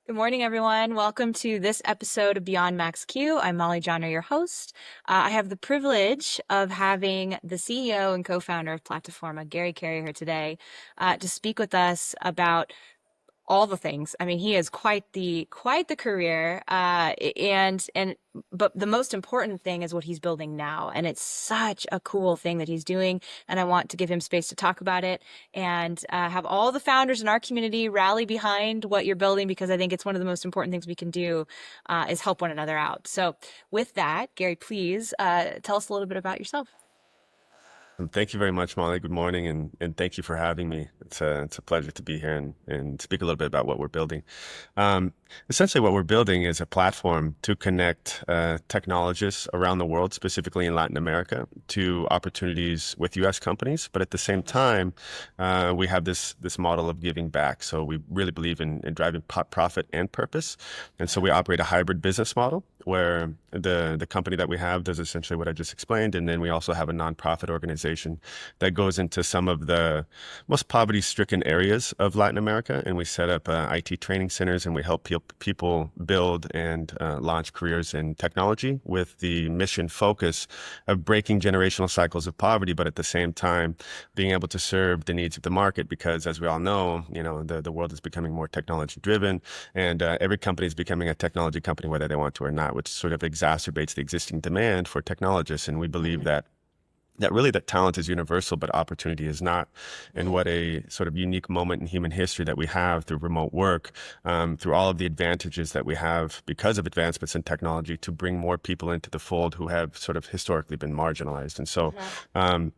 Good morning, everyone. Welcome to this episode of Beyond Max Q. I'm Mollie Jahner, your host. I have the privilege of having the CEO and co-founder of Plataforma, Gary Carey, here today to speak with us about all the things. I mean, he has quite the career, and but the most important thing is what he's building now, and it's such a cool thing that he's doing. And I want to give him space to talk about it and have all the founders in our community rally behind what you're building because I think it's one of the most important things we can do is help one another out. So, with that, Gary, please tell us a little bit about yourself. Thank you very much, Molly. Good morning, and thank you for having me. It's a pleasure to be here and speak a little bit about what we're building. Um, Essentially, what we're building is a platform to connect technologists around the world, specifically in Latin America, to opportunities with U.S. companies. But at the same time, we have this model of giving back. So we really believe in driving profit and purpose, and so we operate a hybrid business model where the company that we have does essentially what I just explained, and then we also have a nonprofit organization that goes into some of the most poverty-stricken areas of Latin America, and we set up IT training centers, and we help people build and launch careers in technology with the mission focus of breaking generational cycles of poverty, but at the same time being able to serve the needs of the market, because as we all know, the world is becoming more technology driven, and every company is becoming a technology company, whether they want to or not, which sort of exacerbates the existing demand for technologists. And we believe that really that talent is universal, but opportunity is not. And what a sort of unique moment in human history that we have through remote work, through all of the advantages that we have because of advancements in technology to bring more people into the fold who have sort of historically been marginalized. And so, um,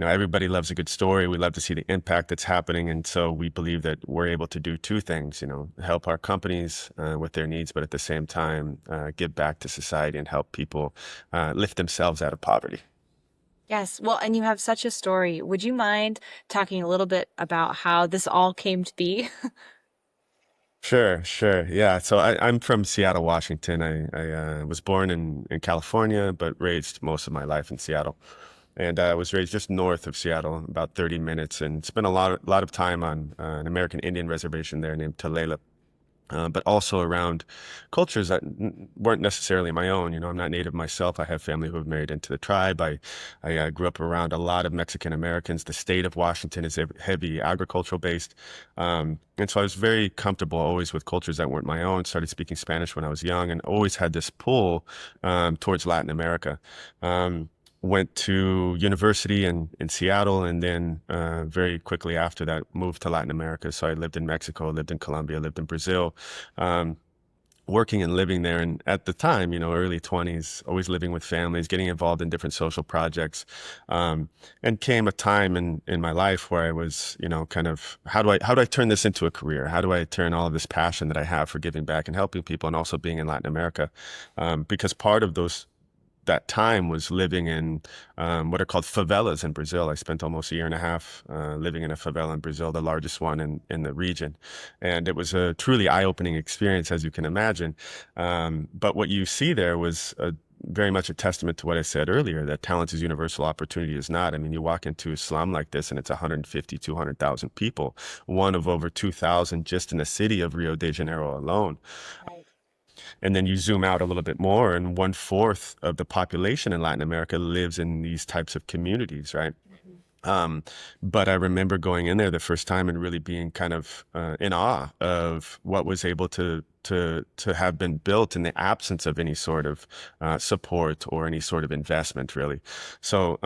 everybody loves a good story. We love to see the impact that's happening. And so we believe that we're able to do two things, help our companies with their needs, but at the same time, give back to society and help people lift themselves out of poverty. Yes. Well, and you have such a story. Would you mind talking a little bit about how this all came to be? Sure, sure. Yeah. So I'm from Seattle, Washington. I was born in California, but raised most of my life in Seattle. And I was raised just north of Seattle, about 30 minutes, and spent a lot of time on an American Indian reservation there named Tulalip, but also around cultures that weren't necessarily my own. I'm not native myself. I have family who have married into the tribe. I grew up around a lot of Mexican Americans. The state of Washington is heavy agricultural based. And so I was very comfortable always with cultures that weren't my own. Started speaking Spanish when I was young and always had this pull towards Latin America. Went to university in Seattle, and then very quickly after that moved to Latin America. So I lived in Mexico, lived in Colombia, lived in Brazil, um, working and living there. And at the time, early 20s, always living with families, getting involved in different social projects. Um, and came a time in my life where I was, kind of, how do I turn this into a career? How do I turn all of this passion that I have for giving back and helping people and also being in Latin America? Because part of that time was living in what are called favelas in Brazil. I spent almost a year and a half living in a favela in Brazil, the largest one in the region. And it was a truly eye-opening experience, as you can imagine. But what you see there was very much a testament to what I said earlier, that talent is universal, opportunity is not. I mean, you walk into a slum like this and it's 150, 200,000 people, one of over 2,000 just in the city of Rio de Janeiro alone. Right. And then you zoom out a little bit more, and one fourth of the population in Latin America lives in these types of communities, right? Mhm. Um, but I remember going in there the first time and really being kind of in awe of what was able to have been built in the absence of any sort of support or any sort of investment, really. So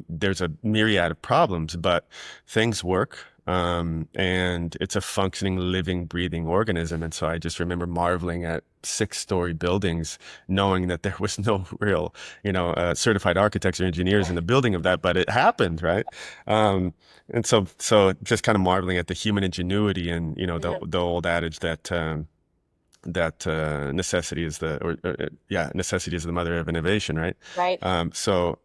there's a myriad of problems, but things work. And it's a functioning, living, breathing organism. And so I just remember marveling at six-story buildings, knowing that there was no real, certified architects or engineers in the building of that, but it happened, right? Um, and so just kind of marveling at the human ingenuity and, Yeah. the old adage that necessity is necessity is the mother of innovation, right? Right. So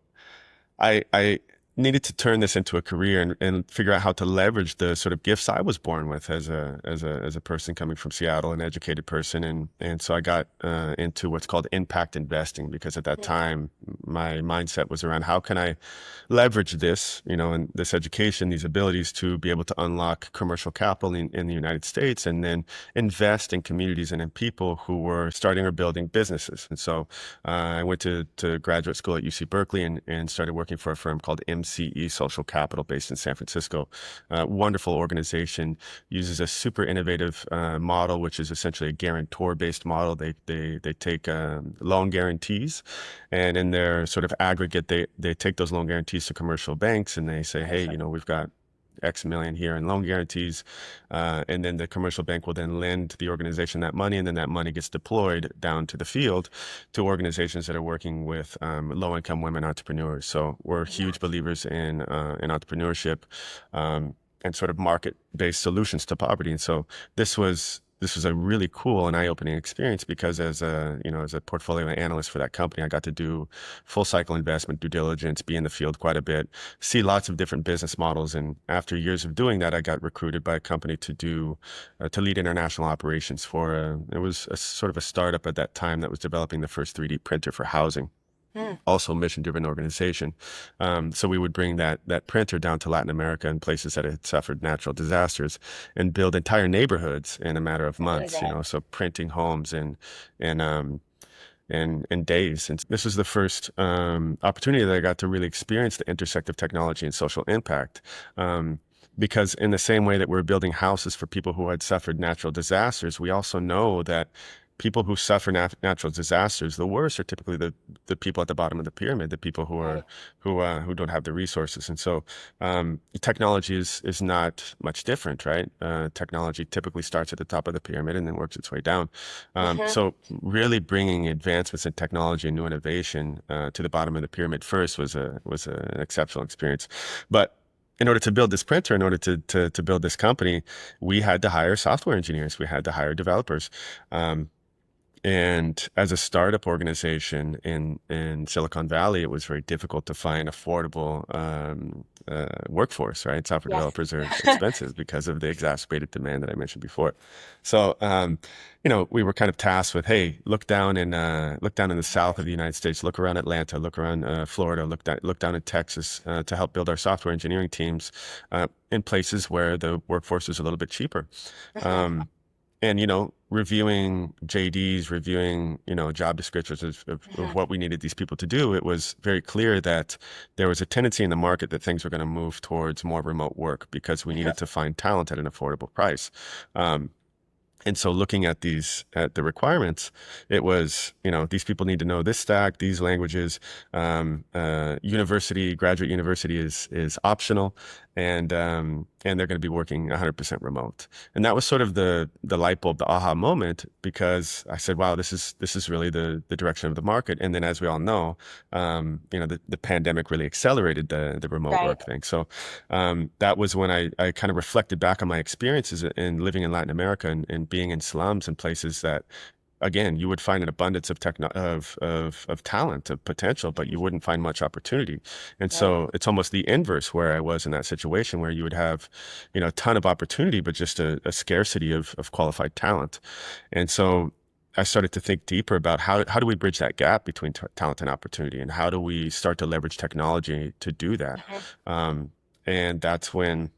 I needed to turn this into a career and figure out how to leverage the sort of gifts I was born with as a person coming from Seattle, an educated person, and so I got into what's called impact investing because at that time my mindset was around how can I leverage this, and this education, these abilities to be able to unlock commercial capital in the United States and then invest in communities and in people who were starting or building businesses. And so I went to graduate school at UC Berkeley and started working for a firm called MCE Social Capital based in San Francisco. Wonderful organization, uses a super innovative model, which is essentially a guarantor-based model. They take loan guarantees, and in their sort of aggregate, they take those loan guarantees to commercial banks, and they say, hey, we've got X million here in loan guarantees. And then the commercial bank will then lend the organization that money, and then that money gets deployed down to the field to organizations that are working with low-income women entrepreneurs. So we're huge believers in entrepreneurship and sort of market-based solutions to poverty. And so this was a really cool and eye-opening experience because as a portfolio analyst for that company, I got to do full cycle investment due diligence, be in the field quite a bit, see lots of different business models. And after years of doing that, I got recruited by a company to lead international operations for it was a sort of a startup at that time that was developing the first 3D printer for housing, Mm. also a mission-driven organization. So we would bring that printer down to Latin America and places that had suffered natural disasters and build entire neighborhoods in a matter of months. Amazing. So printing homes and in days. And this was the first opportunity that I got to really experience the intersect of technology and social impact. Because in the same way that we're building houses for people who had suffered natural disasters, we also know that people who suffer natural disasters, the worst are typically the people at the bottom of the pyramid, the people Right. who don't have the resources. And so technology is not much different, right? Technology typically starts at the top of the pyramid and then works its way down. So really bringing advancements in technology and new innovation to the bottom of the pyramid first was an exceptional experience. But in order to build this printer, in order to build this company, we had to hire software engineers. We had to hire developers. And as a startup organization in Silicon Valley, it was very difficult to find affordable workforce, right? Software Yes. developers are expensive because of the exacerbated demand that I mentioned before. So, we were kind of tasked with, hey, look down in the south of the United States, look around Atlanta, look around Florida, look down in Texas to help build our software engineering teams in places where the workforce is a little bit cheaper. Um, and reviewing JDs, reviewing job descriptions of what we needed these people to do, it was very clear that there was a tendency in the market that things were going to move towards more remote work because we needed to find talent at an affordable price. Um, and so looking at the requirements, it was, these people need to know this stack, these languages. Graduate university is optional, and they're going to be working 100% remote. And that was sort of the light bulb, the aha moment, because I said, wow, this is really the direction of the market. And then, as we all know, the pandemic really accelerated the remote Right. work thing. So that was when I kind of reflected back on my experiences in living in Latin America and being in slums and places that, again, you would find an abundance of talent, of potential, but you wouldn't find much opportunity. And Right. so it's almost the inverse where I was in that situation where you would have, a ton of opportunity, but just a scarcity of qualified talent. And so I started to think deeper about how do we bridge that gap between talent and opportunity, and how do we start to leverage technology to do that? Um, and that's when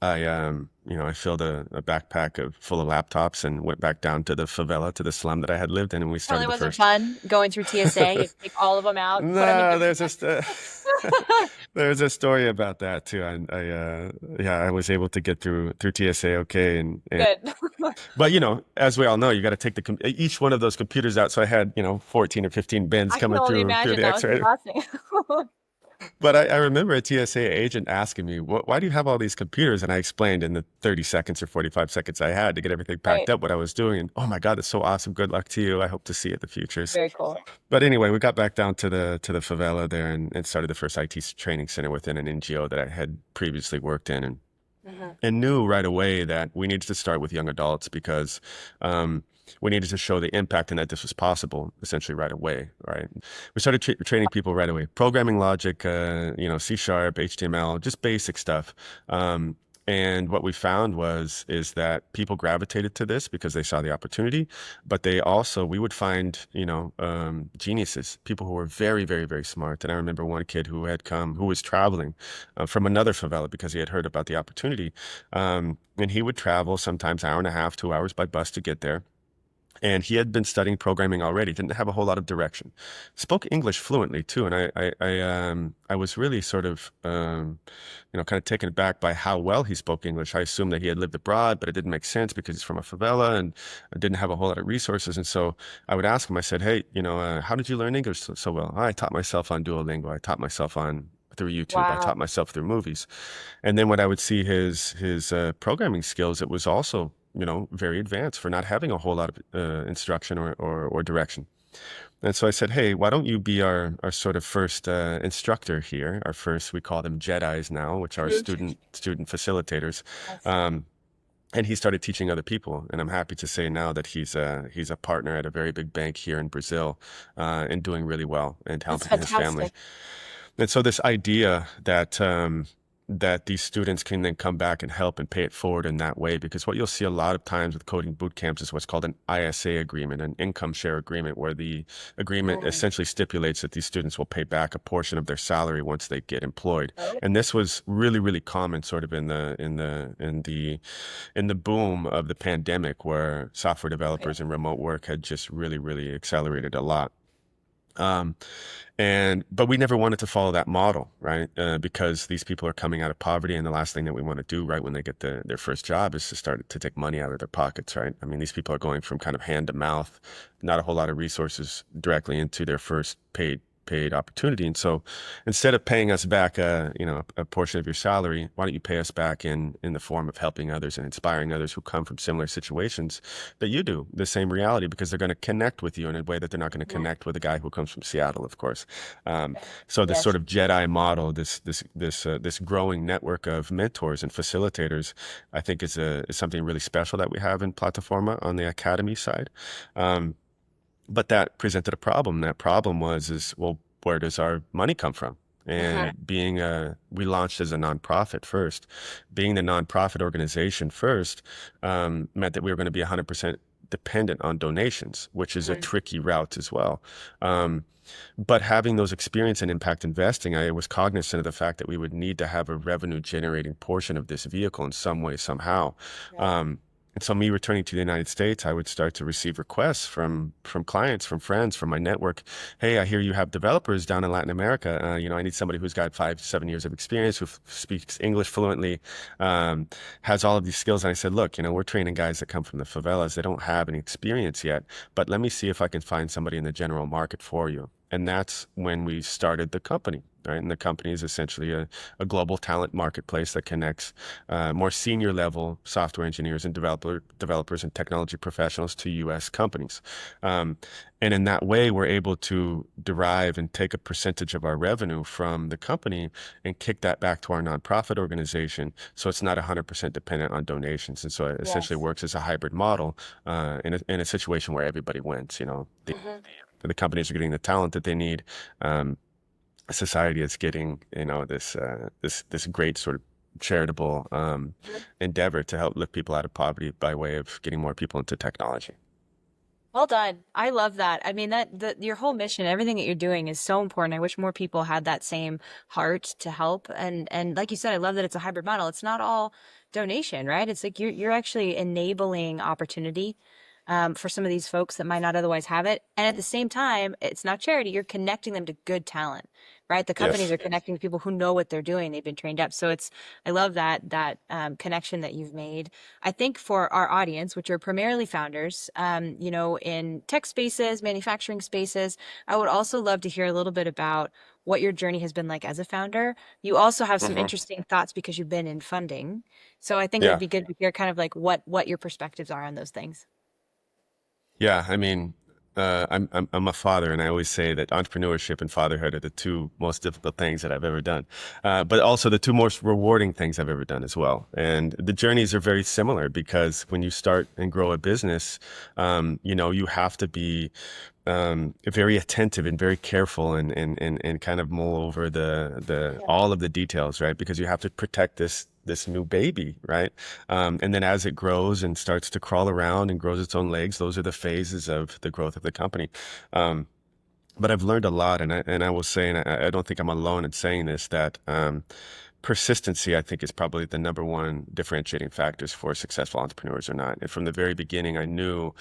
I filled a backpack full of laptops and went back down to the favela, to the slum that I had lived in, and we Probably started the wasn't first. fun going through TSA. You take all of them out, put them in No, different there's just sections. there's a story about that too. I was able to get through TSA okay, and Good. but as we all know, you got to take each one of those computers out. So I had 14 or 15 bins I can coming only through imagine the that was X-ray. exhausting. But I remember a TSA agent asking me, why do you have all these computers? And I explained in the 30 seconds or 45 seconds I had to get everything packed Right. up what I was doing. And oh my God, that's so awesome. Good luck to you. I hope to see you in the futures. Very cool. But anyway, we got back down to the favela there and started the first IT training center within an NGO that I had previously worked in. And Hmm. and knew right away that we needed to start with young adults because um, we needed to show the impact and that this was possible essentially right away. Right. We started training people right away, programming logic, C sharp, HTML, just basic stuff. Um, and what we found is that people gravitated to this because they saw the opportunity, but they also, we would find, geniuses, people who were very, very, very smart. And I remember one kid who was traveling from another favela because he had heard about the opportunity. And he would travel sometimes hour and a half, 2 hours by bus to get there. And he had been studying programming already, didn't have a whole lot of direction. Spoke English fluently too, and I was really sort of kind of taken aback by how well he spoke English. I assumed that he had lived abroad, but it didn't make sense because he's from a favela and I didn't have a whole lot of resources. And so I would ask him. I said, "Hey, how did you learn English so well?" "I taught myself on Duolingo. I taught myself on through YouTube. I taught Wow. myself through movies." And then when I would see his programming skills, it was also very advanced for not having a whole lot of instruction or direction. And so I said, "Hey, why don't you be our sort of first instructor here? Our first, we call them Jedis now, which are Mhm. student facilitators." I see. Um, and he started teaching other people. And I'm happy to say now that he's a partner at a very big bank here in Brazil, and doing really well and That's helping his family. fantastic. And so this idea that these students can then come back and help and pay it forward in that way, because what you'll see a lot of times with coding boot camps is what's called an ISA agreement, an income share agreement, where the agreement Mm. essentially stipulates that these students will pay back a portion of their salary once they get employed. Oh. And this was really, really common sort of in the boom of the pandemic, where software Okay. developers and remote work had just really, really accelerated a lot. Um, but we never wanted to follow that model, right? Because these people are coming out of poverty, and the last thing that we want to do right when they get their first job is to start to take money out of their pockets, right? I mean, these people are going from kind of hand to mouth, not a whole lot of resources directly into their first paid opportunity. And so instead of paying us back a portion of your salary, why don't you pay us back in the form of helping others and inspiring others who come from similar situations that you do, the same reality, because they're going to connect with you in a way that they're not going to Mhm. connect with a guy who comes from Seattle, of course. So this sort Yes. of Jedi model, this growing network of mentors and facilitators, I think is something really special that we have in Plataforma on the academy side. Um, but that presented a problem. That problem was, well, where does our money come from? Hmm. And we launched as a nonprofit first. Being the nonprofit organization first meant that we were going to be 100% dependent on donations, which is a Hmm. tricky route as well. Um, but having those experience and impact investing, I was cognizant of the fact that we would need to have a revenue generating portion of this vehicle in some way, somehow. Right. Um, and so me returning to the United States, I would start to receive requests from clients, from friends, from my network. "Hey, I hear you have developers down in Latin America. I need somebody who's got 5, 7 years of experience, who speaks English fluently, um, has all of these skills." And I said, "Look, we're training guys that come from the favelas. They don't have any experience yet, but let me see if I can find somebody in the general market for you." And that's when we started the company. Right. And the company is essentially a global talent marketplace that connects more senior level software engineers and developers and technology professionals to US companies. Um, and in that way, we're able to derive and take a percentage of our revenue from the company and kick that back to our nonprofit organization. So it's not 100% dependent on donations. And so it essentially Yes. works as a hybrid model in a situation where everybody wins. Hmm. The companies are getting the talent that they need. Um, Society is getting, this great sort of charitable endeavor to help lift people out of poverty by way of getting more people into technology. Well done. I love that. I mean, your whole mission, everything that you're doing is so important. I wish more people had that same heart to help. And like you said, I love that it's a hybrid model. It's not all donation, right? It's like you're actually enabling opportunity for some of these folks that might not otherwise have it. And at the same time, it's not charity. You're connecting them to good talent, right? The companies Yes. are connecting to people who know what they're doing. They've been trained up. So I love that connection that you've made. I think for our audience, which are primarily founders, in tech spaces, manufacturing spaces, I would also love to hear a little bit about what your journey has been like as a founder. You also have some Hmm. interesting thoughts because you've been in funding. So I think it would Yeah. be good to hear kind of like what your perspectives are on those things. Yeah. I mean, I'm a father, and I always say that entrepreneurship and fatherhood are the two most difficult things that I've ever done, but also the two most rewarding things I've ever done as well. And the journeys are very similar because when you start and grow a business, you have to be very attentive and very careful and kind of mull over the Yeah. all of the details, right? Because you have to protect this new baby, right? And then as it grows and starts to crawl around and grows its own legs, those are the phases of the growth of the company. Um, but I've learned a lot, and I will say, and I don't think I'm alone in saying this, that persistency, I think, is probably the number one differentiating factors for successful entrepreneurs or not. And from the very beginning, I knew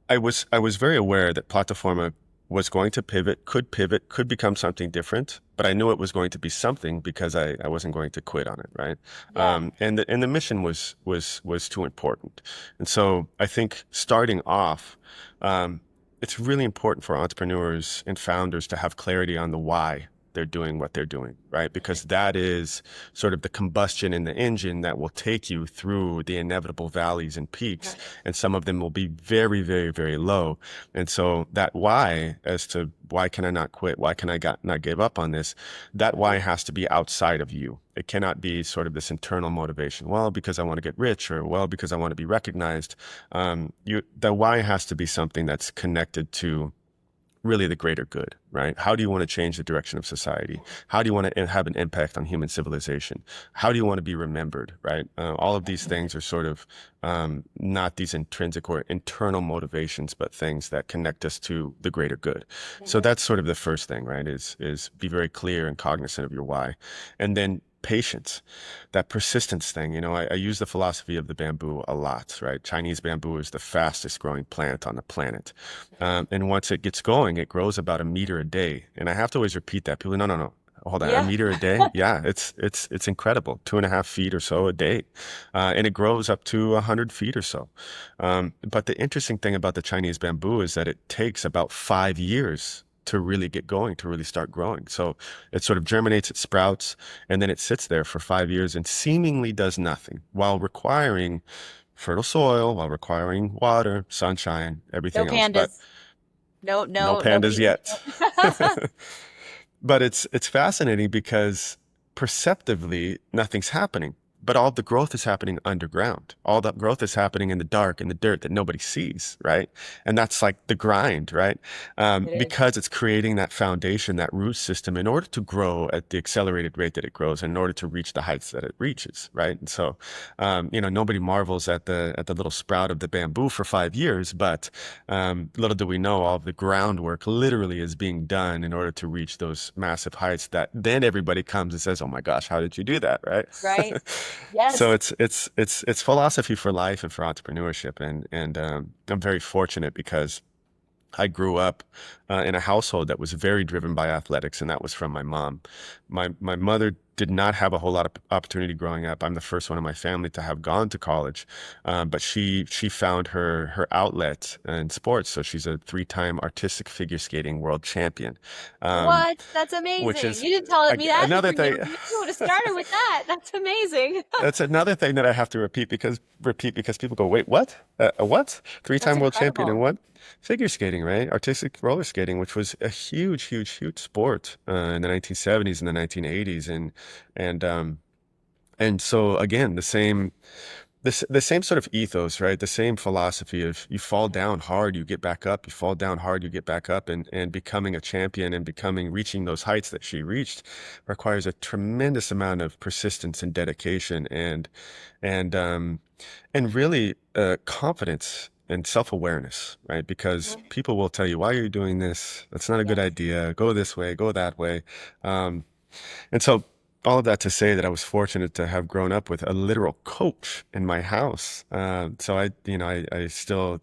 I was very aware that Plataforma was going to pivot, could become something different, but I knew it was going to be something because I wasn't going to quit on it, right? Yeah. And the mission was too important. And so I think starting off, um, it's really important for entrepreneurs and founders to have clarity on the why they're doing what they're doing, right? Because that is sort of the combustion in the engine that will take you through the inevitable valleys and peaks, Right. and some of them will be very, very, very low. And so that why, as to why can I not quit? Why can not give up on this? That why Mhm. has to be outside of you. It cannot be sort of this internal motivation. Well, because I want to get rich, or well, because I want to be recognized. The why has to be something that's connected to really the greater good, right? How do you want to change the direction of society? How do you want to have an impact on human civilization? How do you want to be remembered, right? All of these things are sort of not these intrinsic or internal motivations, but things that connect us to the greater good. So Mhm. that's sort of the first thing, right? Is be very clear and cognizant of your why, and then patience, that persistence thing. I use the philosophy of the bamboo a lot, right? Chinese bamboo is the fastest growing plant on the planet. And once it gets going, it grows about a meter a day. And I have to always repeat that. People, no, no, no. Hold on, a Yeah. meter a day? Yeah, it's incredible. 2.5 feet or so a day, and it grows up to 100 feet or so. But the interesting thing about the Chinese bamboo is that it takes about 5 years to really get going, to really start growing. So it sort of germinates, it sprouts, and then it sits there for 5 years and seemingly does nothing while requiring fertile soil, while requiring water, sunshine, No everything else. But pandas. No, no no, pandas nobody. yet. But it's fascinating because perceptively nothing's happening, but all the growth is happening underground. All that growth is happening in the dark, in the dirt that nobody sees, right? And that's like the grind, right? It is. Because it's creating that foundation, that root system, in order to grow at the accelerated rate that it grows, and in order to reach the heights that it reaches, right? And so, nobody marvels at the little sprout of the bamboo for 5 years, but little do we know, all of the groundwork literally is being done in order to reach those massive heights that then everybody comes and says, "Oh my gosh, how did you do that?" Right? Right. So Yes. it's philosophy for life and for entrepreneurship, and I'm very fortunate because I grew up in a household that was very driven by athletics, and that was from my mom. My mother did not have a whole lot of opportunity growing up. I'm the first one in my family to have gone to college, but she found her outlet in sports. So she's a three-time artistic figure skating world champion, um, What? That's which amazing. is You didn't tell me that at the another thing. beginning. You would have started with that. That's amazing. That's another thing that I have to repeat because people go, wait, what? A what? That's Three-time world champion in incredible. what? Figure skating, right? Artistic roller skating, which was a huge, huge, huge sport in the 1970s and the 1980s, and so again, the same sort of ethos, right? The same philosophy of you fall down hard, you get back up, you fall down hard, you get back up, and becoming a champion and reaching those heights that she reached requires a tremendous amount of persistence and dedication and really confidence and self-awareness, right? Because Mhm. people will tell you, why are you doing this? That's not a good Yes. idea. Go this way, go that way. Um, and so all of that to say that I was fortunate to have grown up with a literal coach in my house. So I still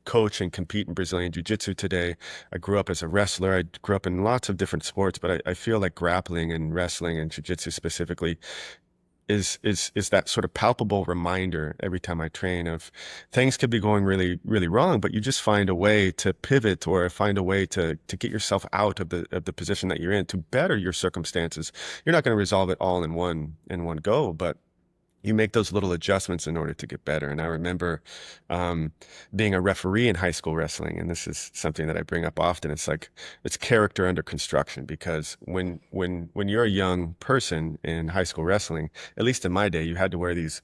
coach and compete in Brazilian Jiu-Jitsu today. I grew up as a wrestler. I grew up in lots of different sports, but I feel like grappling and wrestling and Jiu-Jitsu specifically is that sort of palpable reminder every time I train of things could be going really, really wrong, but you just find a way to pivot or find a way to get yourself out of the position that you're in to better your circumstances. You're not going to resolve it all in one go, but you make those little adjustments in order to get better. And I remember um, being a referee in high school wrestling, and this is something that I bring up often. It's like it's character under construction because when you're a young person in high school wrestling, at least in my day, you had to wear these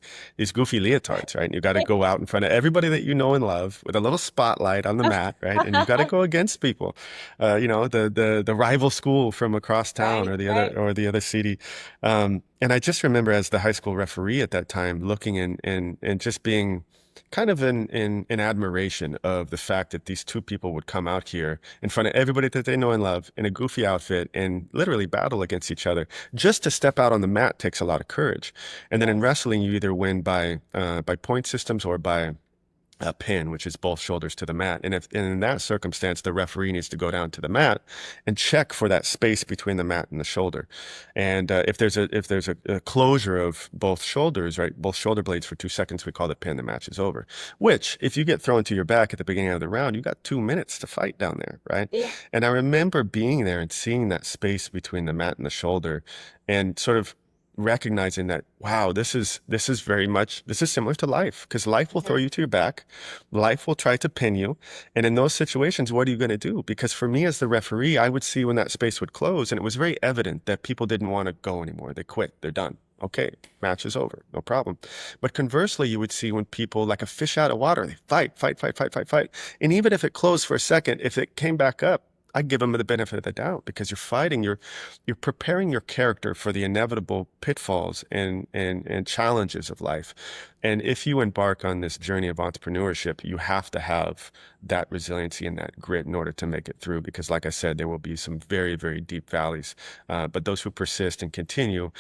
goofy leotards, right? And you got to go out in front of everybody that you know and love with a little spotlight on the mat, right? And you got to go against people, the rival school from across town Right, or the other right. or the other city. And I just remember as the high school referee at that time, looking and just being kind of in admiration of the fact that these two people would come out here in front of everybody that they know and love in a goofy outfit and literally battle against each other. Just to step out on the mat takes a lot of courage. And then in Yes. wrestling, you either win by point systems or by a pin, which is both shoulders to the mat. And in that circumstance, the referee needs to go down to the mat and check for that space between the mat and the shoulder. And if there's a closure of both shoulders, right, both shoulder blades for 2 seconds, we call the pin. The match is over. Which, if you get thrown to your back at the beginning of the round, you got 2 minutes to fight down there, right? Yeah. And I remember being there and seeing that space between the mat and the shoulder, and sort of recognizing that wow, this is very much this is similar to life because life will throw Mhm. you to your back, life will try to pin you, and in those situations, what are you going to do? Because for me as the referee, I would see when that space would close, and it was very evident that people didn't want to go anymore. They quit. They're done. Okay, match is over, no problem. But conversely, you would see when people, like a fish out of water, they fight, fight, fight, fight, fight, fight, and even if it closed for a second, if it came back up, I'd give them the benefit of the doubt because you're fighting, you're preparing your character for the inevitable pitfalls and challenges of life. And if you embark on this journey of entrepreneurship, you have to have that resiliency and that grit in order to make it through. Because, like I said, there will be some very, very deep valleys. But those who persist and continue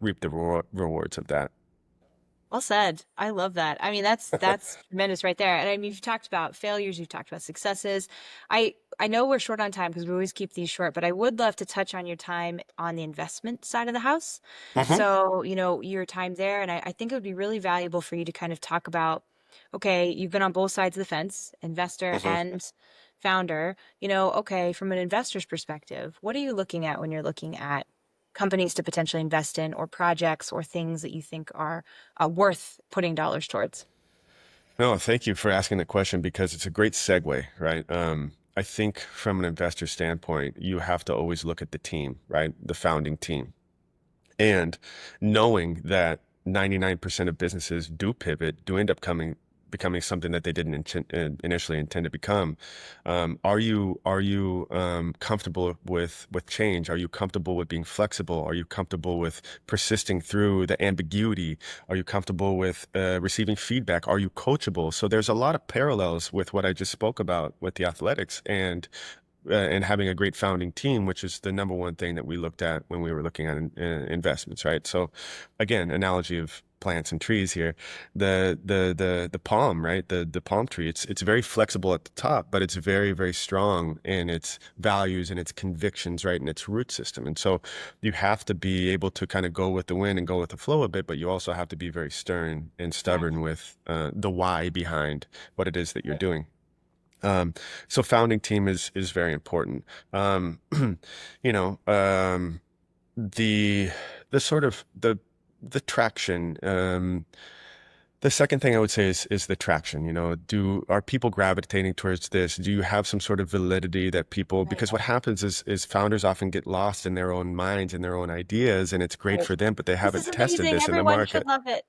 reap the rewards of that. Well said. I love that. I mean, that's tremendous right there. And I mean, you've talked about failures, you've talked about successes. I know we're short on time because we always keep these short, but I would love to touch on your time on the investment side of the house. Hmm. So, your time there, and I think it would be really valuable for you to kind of talk about, okay, you've been on both sides of the fence, investor Hmm. and founder. Okay, from an investor's perspective, what are you looking at when you're looking at companies to potentially invest in or projects or things that you think are worth putting dollars towards? No, thank you for asking the question because it's a great segue, right? I think from an investor standpoint, you have to always look at the team, right? The founding team. And knowing that 99% of businesses do pivot, do end up becoming something that they didn't initially intend to become. Are you comfortable with change? Are you comfortable with being flexible? Are you comfortable with persisting through the ambiguity? Are you comfortable with receiving feedback? Are you coachable? So there's a lot of parallels with what I just spoke about with the athletics and having a great founding team, which is the number one thing that we looked at when we were looking at investments, right? So, again, analogy of plants and trees here, the palm, right? The palm tree. It's very flexible at the top, but it's very very strong in its values and its convictions, right? And its root system. And so, you have to be able to kind of go with the wind and go with the flow a bit, but you also have to be very stern and Right. stubborn with the why behind what it is that you're doing. So founding team is very important. Um, you know, the the sort of the traction. The second thing I would say is the traction. Do are people gravitating towards this? Do you have some sort of validity that people? Right. Because what happens is founders often get lost in their own minds and their own ideas, and it's great Right. for them, but they This is haven't tested amazing. this in the Everyone should market. love it.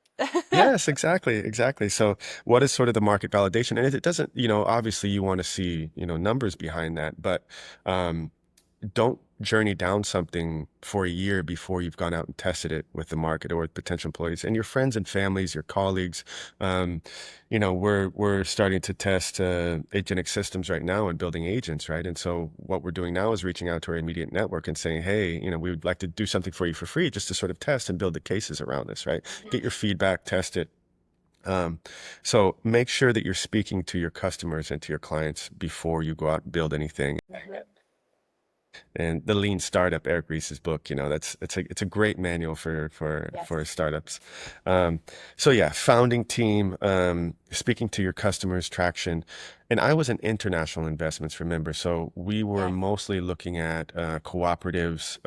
Yes, exactly, exactly. So what is sort of the market validation? And it doesn't, obviously you want to see, numbers behind that, but um, don't journey down something for a year before you've gone out and tested it with the market or with potential employees and your friends and families, your colleagues. Um, we're starting to test agentic systems right now and building agents, right? And so what we're doing now is reaching out to our immediate network and saying, hey, we would like to do something for you for free just to sort of test and build the cases around this, right? Get your feedback, test it. Um, so make sure that you're speaking to your customers and to your clients before you go out and build anything. Mhm. And the Lean Startup, Eric Ries's book, that's it's a great manual for Yes. startups. Um, so yeah, founding team, speaking to your customers, traction, and I was in international investments, remember? So we were Yes. mostly looking at cooperatives,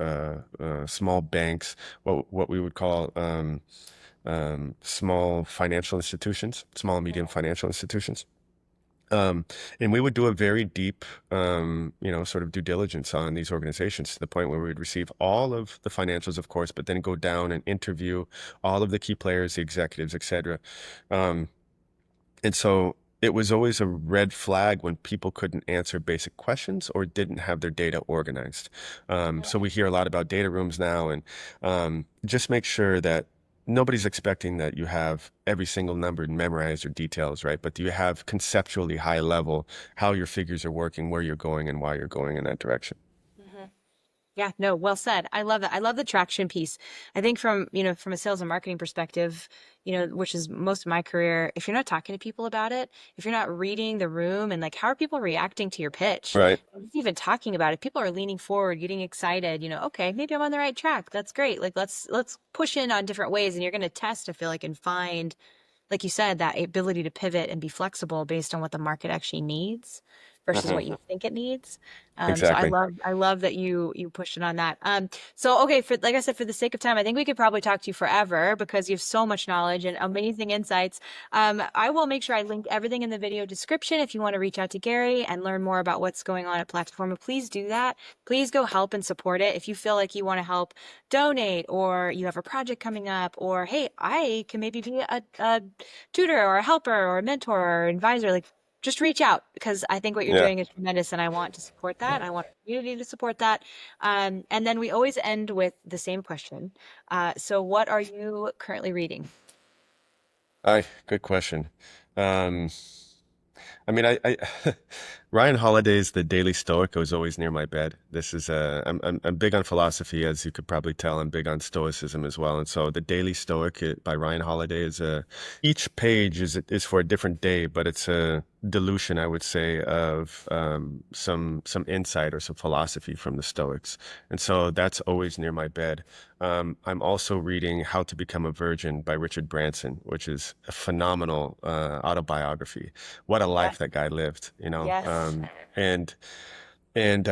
small banks, what we would call small financial institutions, small and medium financial institutions. Um, and we would do a very deep, sort of due diligence on these organizations to the point where we would receive all of the financials, of course, but then go down and interview all of the key players, the executives, etc. Um, and so it was always a red flag when people couldn't answer basic questions or didn't have their data organized. So we hear a lot about data rooms now, and just make sure that nobody's expecting that you have every single number memorized or details, right? But do you have conceptually high level how your figures are working, where you're going, and why you're going in that direction? Mhm. Yeah, no, well said. I love that. I love the traction piece. I think from a sales and marketing perspective, which is most of my career, if you're not talking to people about it, if you're not reading the room and like how are people reacting to your pitch, Right. even talking about it, people are leaning forward, getting excited, okay, maybe I'm on the right track. That's great. Like let's push in on different ways and you're going to test, I feel like, and find like you said, that ability to pivot and be flexible based on what the market actually needs versus Hmm. what you think it needs. So I Exactly. love that you pushed it on that. So okay, for like I said, for the sake of time, I think we could probably talk to you forever because you have so much knowledge and amazing insights. I will make sure I link everything in the video description. If you want to reach out to Gary and learn more about what's going on at Plataforma, please do that. Please go help and support it. If you feel like you want to help donate or you have a project coming up or hey, I can maybe be a tutor or a helper or a mentor or advisor, like just reach out because I think what you're Yeah. doing is tremendous and I want to support that. I want our community to support that. And then we always end with the same question. So what are you currently reading? Aye, good question. Um, I mean, I Ryan Holiday's The Daily Stoic was always near my bed. This is I'm big on philosophy, as you could probably tell. I'm big on Stoicism as well, and so The Daily Stoic by Ryan Holiday is each page is for a different day, but it's a dilution, I would say, of some insight or some philosophy from the Stoics, and so that's always near my bed. I'm also reading How to Become a Virgin by Richard Branson, which is a phenomenal autobiography. What a life Yes. that guy lived, you know. Yes. And and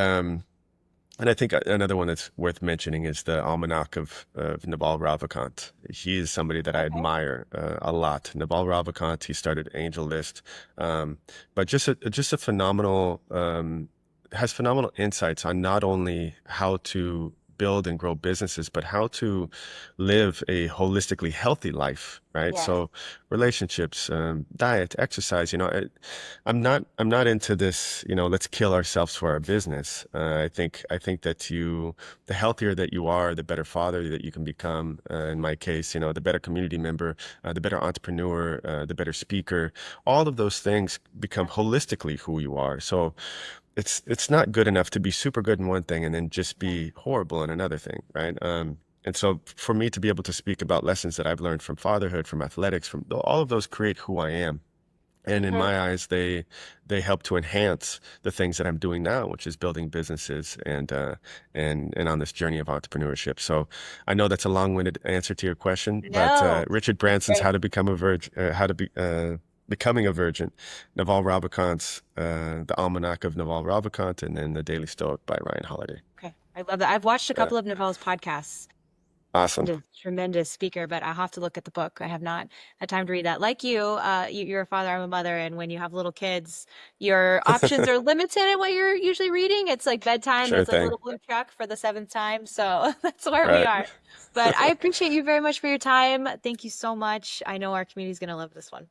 and I think another one that's worth mentioning is the Almanac of Naval Ravikant. He is somebody that I Okay. admire a lot. Naval Ravikant, he started Angel List, um, but just a phenomenal has phenomenal insights on not only how to build and grow businesses, but how to live a holistically healthy life, right? Yes. So relationships, diet, exercise, I'm not into this, let's kill ourselves for our business. I think that the healthier that you are, the better father that you can become. In my case, the better community member, the better entrepreneur, the better speaker. All of those things become holistically who you are. So it's not good enough to be super good in one thing and then just be horrible in another thing, right? And so for me to be able to speak about lessons that I've learned from fatherhood, from athletics, from all of those create who I am. And in Mhm. my eyes, they help to enhance the things that I'm doing now, which is building businesses and on this journey of entrepreneurship. So I know that's a long-winded answer to your question, but No, Richard that's Branson's great. How to Become a Virgin, Becoming a Virgin, Naval Ravikant's The Almanac of Naval Ravikant, and then The Daily Stoic by Ryan Holiday. Okay. I love that. I've watched a Yeah, couple of Naval's podcasts. awesome. Tremendous speaker, but I'll have to look at the book. I have not had time to read that. Like you, you're a father, I'm a mother, and when you have little kids, your options are limited in what you're usually reading. It's like bedtime, and Sure it's like thing. Little Blue Truck for the seventh time. So that's where we Right. are. But I appreciate you very much for your time. Thank you so much. I know our community is going to love this one.